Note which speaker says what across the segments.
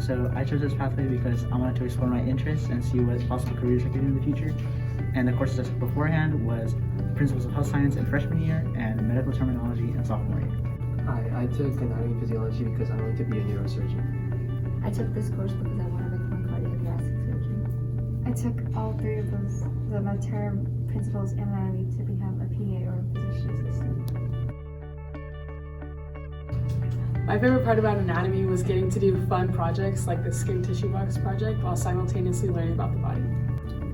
Speaker 1: So I chose this pathway because I wanted to explore my interests and see what possible careers I could do in the future. And the courses I took beforehand was Principles of Health Science in freshman year and Medical Terminology in sophomore year.
Speaker 2: Hi, I took anatomy and physiology because I wanted to be a neurosurgeon.
Speaker 3: I took this course because I want to become a cardiothoracic surgeon.
Speaker 4: I took all three of those, the med-term, principles, and anatomy to become a PA or a physician assistant.
Speaker 5: My favorite part about anatomy was getting to do fun projects like the skin tissue box project while simultaneously learning about the body.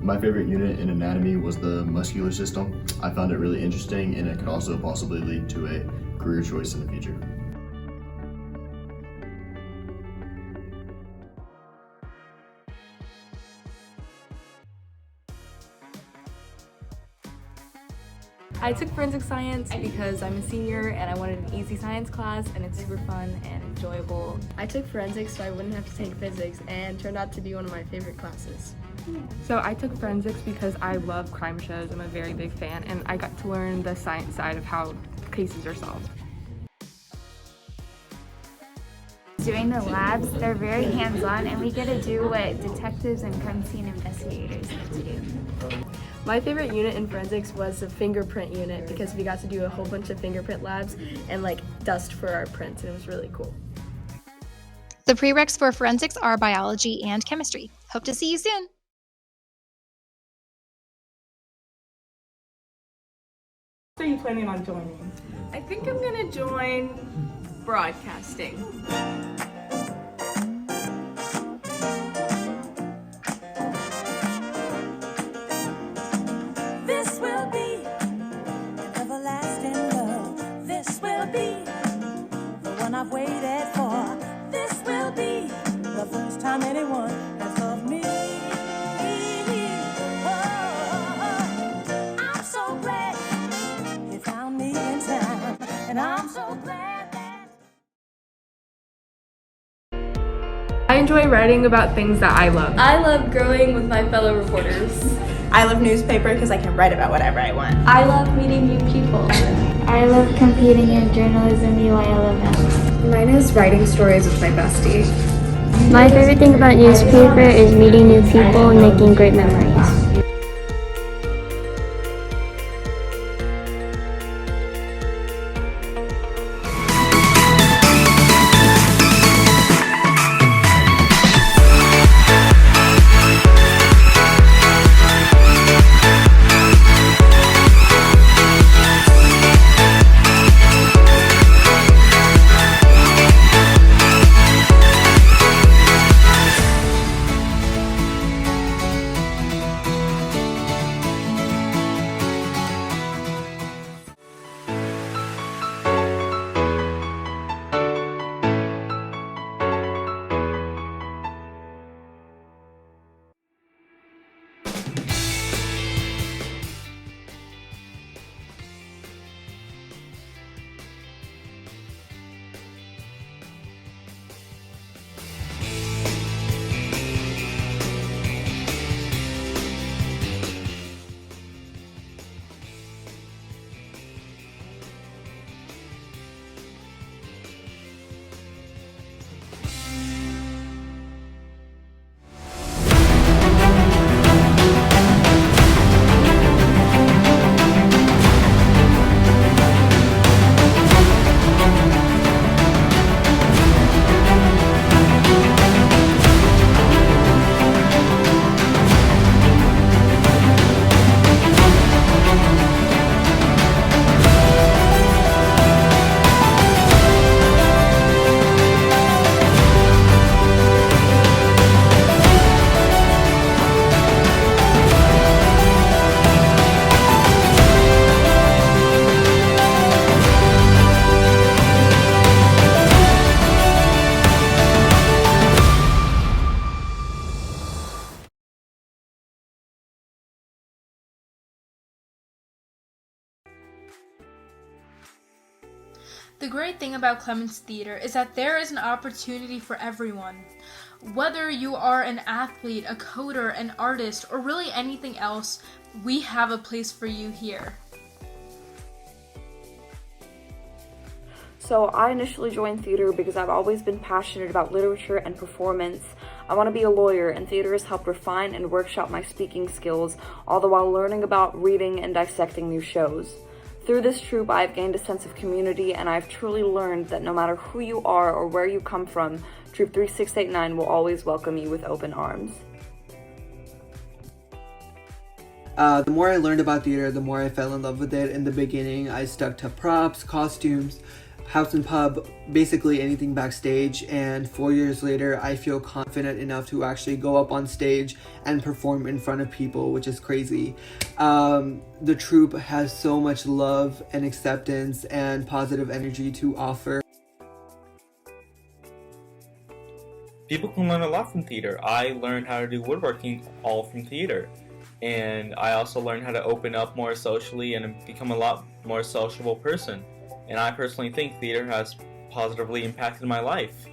Speaker 6: My favorite unit in anatomy was the muscular system. I found it really interesting and it could also possibly lead to a career choice in the future.
Speaker 7: I took forensic science because I'm a senior and I wanted an easy science class and it's super fun and enjoyable.
Speaker 8: I took forensics so I wouldn't have to take physics and turned out to be one of my favorite classes.
Speaker 9: So I took forensics because I love crime shows. I'm a very big fan and I got to learn the science side of how cases are solved.
Speaker 4: Doing the labs, they're very hands-on and we get to do what detectives and crime scene investigators get to do.
Speaker 8: My favorite unit in forensics was the fingerprint unit because we got to do a whole bunch of fingerprint labs and like dust for our prints, and it was really cool.
Speaker 10: The prereqs for forensics are biology and chemistry. Hope to see you soon.
Speaker 5: What are you planning on joining?
Speaker 8: I think I'm gonna join broadcasting.
Speaker 11: This will be an everlasting love. This will be the one I've waited for. This will be the first time anyone has loved me. Oh, I'm so glad you found me in time, and I'm so glad that
Speaker 9: I enjoy writing about things that I love.
Speaker 8: I love growing with my fellow reporters.
Speaker 12: I love newspaper because I can write about whatever I want.
Speaker 3: I love meeting new people.
Speaker 4: I love competing in journalism UILMS.
Speaker 7: Mine is writing stories with my bestie.
Speaker 4: My favorite thing about newspaper is meeting new people and making great memories.
Speaker 13: The great thing about Clements Theater is that there is an opportunity for everyone. Whether you are an athlete, a coder, an artist, or really anything else, we have a place for you here.
Speaker 14: So I initially joined theater because I've always been passionate about literature and performance. I want to be a lawyer, and theater has helped refine and workshop my speaking skills, all the while learning about reading and dissecting new shows. Through this troupe, I've gained a sense of community, and I've truly learned that no matter who you are or where you come from, Troop 3689 will always welcome you with open arms.
Speaker 15: The more I learned about theater, the more I fell in love with it. In the beginning, I stuck to props, costumes, house and pub, basically anything backstage, and 4 years later, I feel confident enough to actually go up on stage and perform in front of people, which is crazy. The troupe has so much love and acceptance and positive energy to offer.
Speaker 16: People can learn a lot from theater. I learned how to do woodworking all from theater. And I also learned how to open up more socially and become a lot more sociable person. And I personally think theater has positively impacted my life.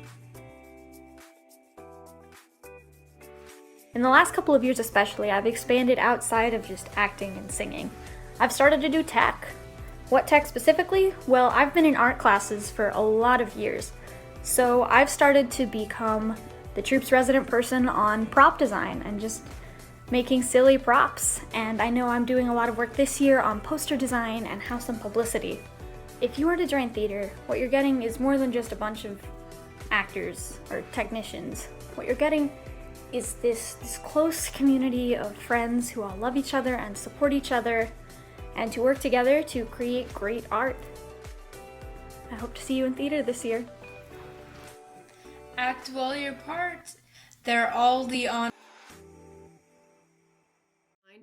Speaker 17: In the last couple of years especially, I've expanded outside of just acting and singing. I've started to do tech. What tech specifically? Well, I've been in art classes for a lot of years. So I've started to become the troupe's resident person on prop design and just making silly props. And I know I'm doing a lot of work this year on poster design and house and publicity. If you were to join theater, what you're getting is more than just a bunch of actors or technicians. What you're getting is this close community of friends who all love each other and support each other and to work together to create great art. I hope to see you in theater this year.
Speaker 13: Act well your part. They're all the on.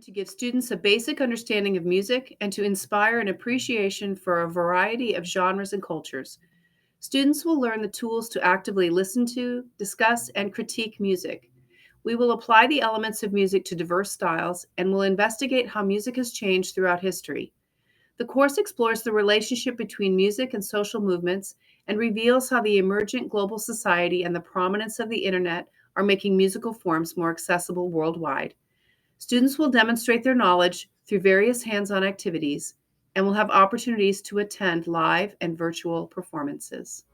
Speaker 18: To give students a basic understanding of music and to inspire an appreciation for a variety of genres and cultures. Students will learn the tools to actively listen to, discuss, and critique music. We will apply the elements of music to diverse styles and will investigate how music has changed throughout history. The course explores the relationship between music and social movements and reveals how the emergent global society and the prominence of the internet are making musical forms more accessible worldwide. Students will demonstrate their knowledge through various hands-on activities and will have opportunities to attend live and virtual performances.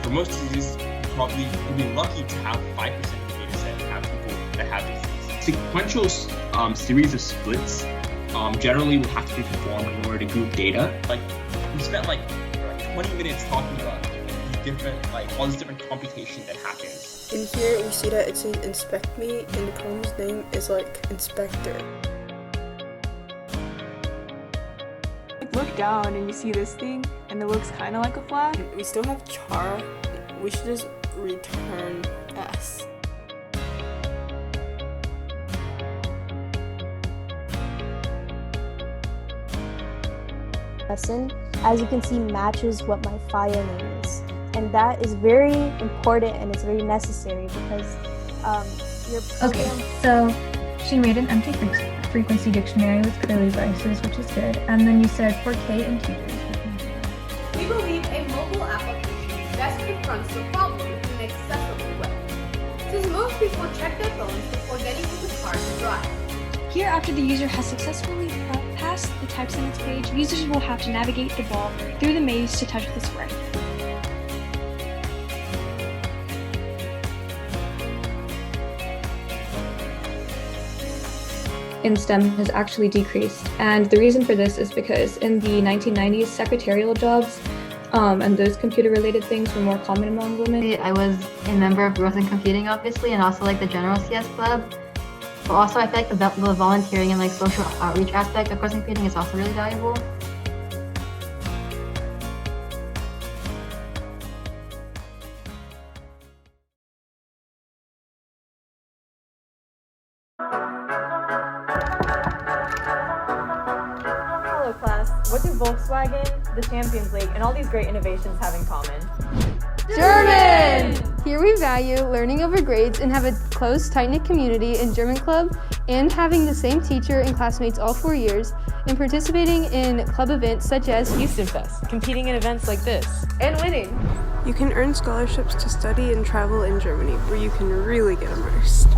Speaker 19: For most diseases, you'll be lucky to have 5% of the data set have people that have disease. Sequential series of splits generally will have to be performed in order to group data. Like, we spent like 20 minutes talking about these different, all this different computation that happens.
Speaker 20: In here, we see that it says inspect me, and the column's name is inspector.
Speaker 9: Look down and you see this thing, and it looks kind of like a flag.
Speaker 20: We still have char. We should just return S.
Speaker 21: Lesson, as you can see, matches what my file name is, and that is very important and it's very necessary because your program.
Speaker 22: Okay, so she made an empty frequency dictionary with curly braces, which is good, and then you said for K and teachers.
Speaker 23: We believe a mobile application best confronts the problem in an accessible way, since most people check their phones before getting to the car to drive.
Speaker 24: Here, after the user has successfully passed the type sentence page, users will have to navigate the ball through the maze to touch the square.
Speaker 25: In STEM has actually decreased, and the reason for this is because in the 1990s, secretarial jobs and those computer-related things were more common among women.
Speaker 3: I was a member of Growth and Computing, obviously, and also the general CS club. But also, I feel like the volunteering and social outreach aspect of Growth and Computing is also really valuable.
Speaker 1: What do Volkswagen, the Champions League, and all these great innovations have in common?
Speaker 23: German! Here we value learning over grades and have a close, tight-knit community in German club and having the same teacher and classmates all 4 years and participating in club events such as
Speaker 1: Houston Fest, competing in events like this.
Speaker 23: and winning.
Speaker 20: You can earn scholarships to study and travel in Germany, where you can really get immersed.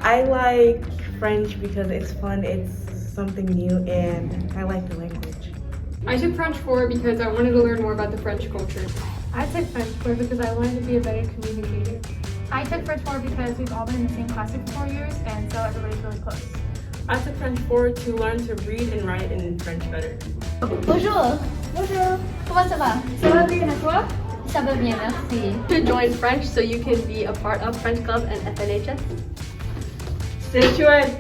Speaker 2: I like French because it's fun, it's something new, and I like the language.
Speaker 22: I took French 4 because I wanted to learn more about the French culture.
Speaker 23: I took French 4 because I wanted to be a better communicator. I took French 4 because we've all been in the same class for 4 years, and so everybody's really close.
Speaker 2: I took French 4 to learn to read and write in French better.
Speaker 3: Bonjour. Bonjour. Comment ça va? Ça va bien et toi? Ça va bien, merci.
Speaker 8: To join French so you can be a part of French Club and FNHS. C'est chouette!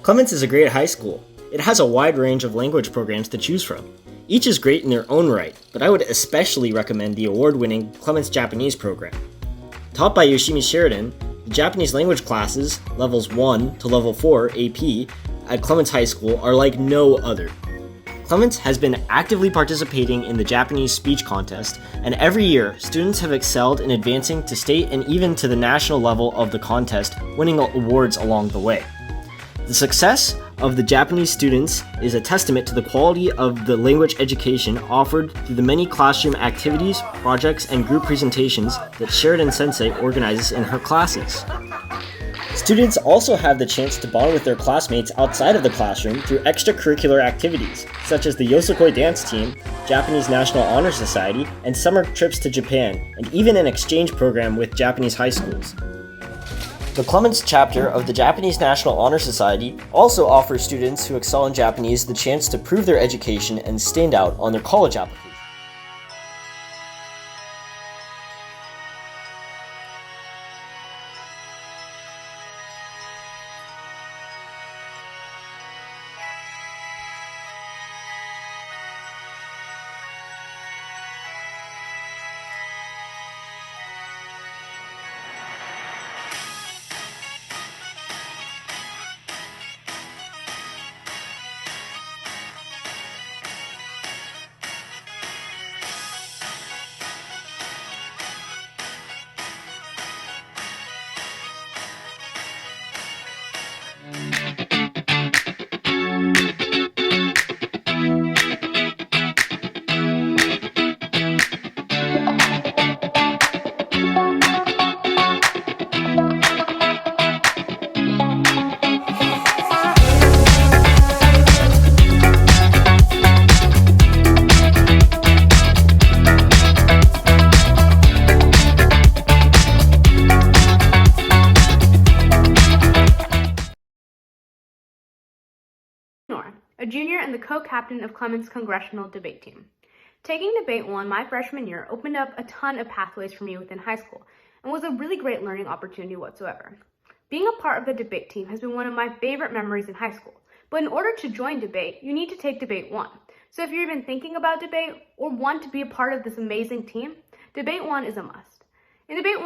Speaker 5: Clements is a great high school. It has a wide range of language programs to choose from. Each is great in their own right, but I would especially recommend the award-winning Clements Japanese program. Taught by Yoshimi Sheridan, the Japanese language classes, levels 1 to level 4 AP, at Clements High School are like no other. Clements has been actively participating in the Japanese speech contest, and every year, students have excelled in advancing to state and even to the national level of the contest, winning awards along the way. The success of the Japanese students is a testament to the quality of the language education offered through the many classroom activities, projects, and group presentations that Sheridan Sensei organizes in her classes. Students also have the chance to bond with their classmates outside of the classroom through extracurricular activities, such as the Yosokoi dance team, Japanese National Honor Society, and summer trips to Japan, and even an exchange program with Japanese high schools. The Clements chapter of the Japanese National Honor Society also offers students who excel in Japanese the chance to prove their education and stand out on their college application.
Speaker 23: A junior and the co-captain of Clements' congressional debate team. Taking Debate 1 my freshman year opened up a ton of pathways for me within high school and was a really great learning opportunity whatsoever. Being a part of the debate team has been one of my favorite memories in high school, but in order to join debate, you need to take Debate 1. So if you're even thinking about debate or want to be a part of this amazing team, Debate 1 is a must. In Debate 1,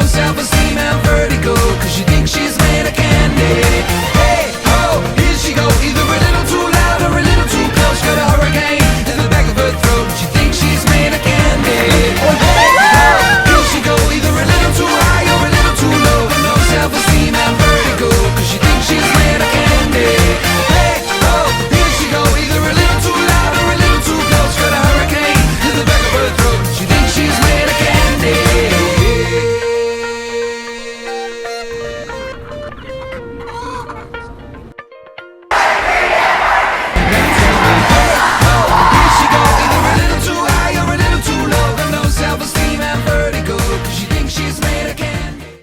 Speaker 11: self-esteem and vertigo, cause she thinks she's made of candy. Hey ho, here she go, either a little too loud or a little too close. Got a hurricane in the back of her throat, she thinks she's made of candy. Hey ho, here she go, she's made of candy.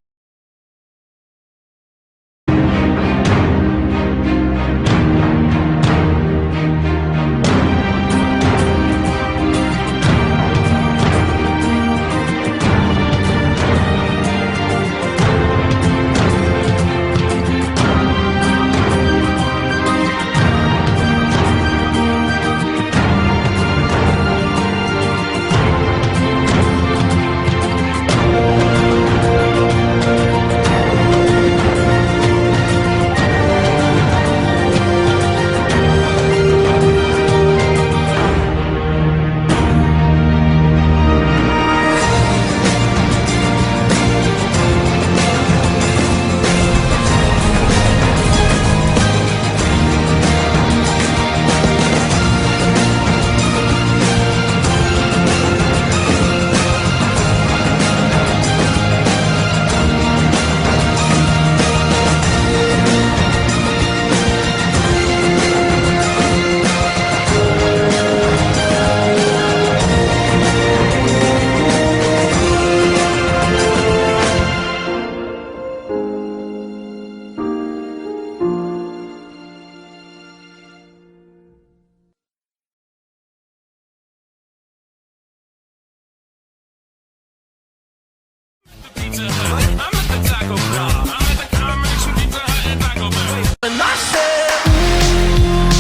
Speaker 11: And I said,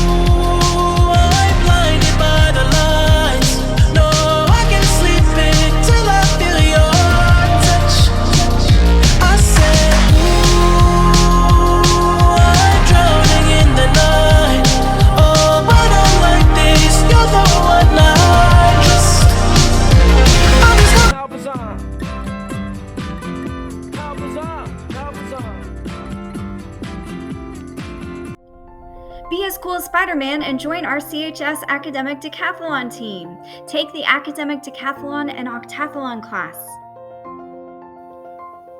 Speaker 11: ooh, I'm blinded by the lights. No, I can sleep till I feel your touch. I said, ooh, I'm drowning in the night. Oh, but I'm like this, you're the one I trust. I'm just how bizarre. How bizarre. How bizarre.
Speaker 4: Be as cool as Spider-Man and join our CHS Academic Decathlon team. Take the Academic Decathlon and Octathlon class.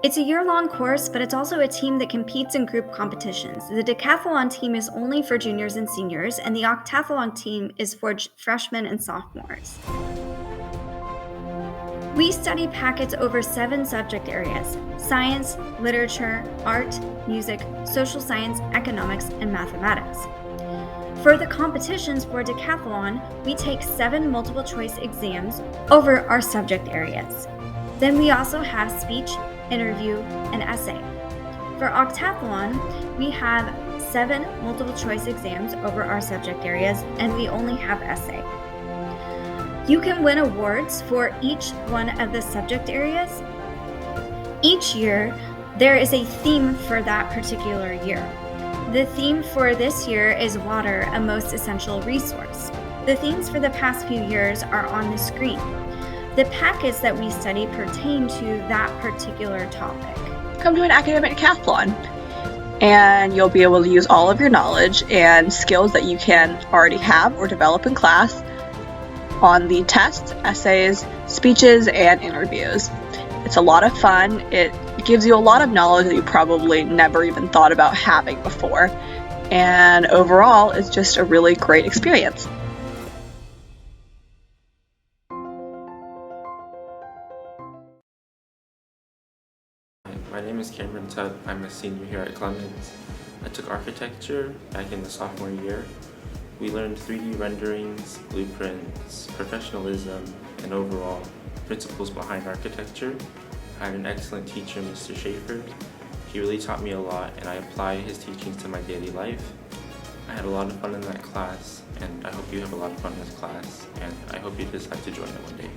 Speaker 4: It's a year-long course, but it's also a team that competes in group competitions. The Decathlon team is only for juniors and seniors, and the Octathlon team is for freshmen and sophomores. We study packets over 7 subject areas: science, literature, art, music, social science, economics, and mathematics. For the competitions for Decathlon, we take 7 multiple choice exams over our subject areas. Then we also have speech, interview, and essay. For Octathlon, we have 7 multiple choice exams over our subject areas, and we only have essay. You can win awards for each one of the subject areas. Each year, there is a theme for that particular year. The theme for this year is water, a most essential resource. The themes for the past few years are on the screen. The packets that we study pertain to that particular topic.
Speaker 6: Come to an academic decathlon, and you'll be able to use all of your knowledge and skills that you can already have or develop in class on the tests, essays, speeches, and interviews. It's a lot of fun. It gives you a lot of knowledge that you probably never even thought about having before. And overall, it's just a really great experience.
Speaker 7: My name is Cameron Tutt. I'm a senior here at Clements. I took architecture back in the sophomore year. We learned 3D renderings, blueprints, professionalism, and overall principles behind architecture. I had an excellent teacher, Mr. Schaefer. He really taught me a lot, and I apply his teachings to my daily life. I had a lot of fun in that class, and I hope you have a lot of fun in this class, and I hope you decide to join it one day.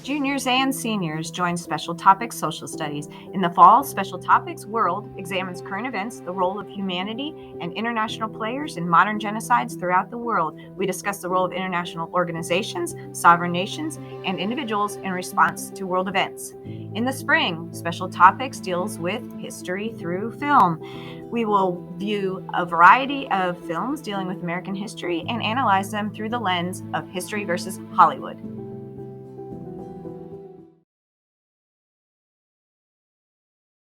Speaker 10: Juniors and seniors join Special Topics Social Studies. In the fall, Special Topics World examines current events, the role of humanity and international players in modern genocides throughout the world. We discuss the role of international organizations, sovereign nations, and individuals in response to world events. In the spring, Special Topics deals with history through film. We will view a variety of films dealing with American history and analyze them through the lens of history versus Hollywood.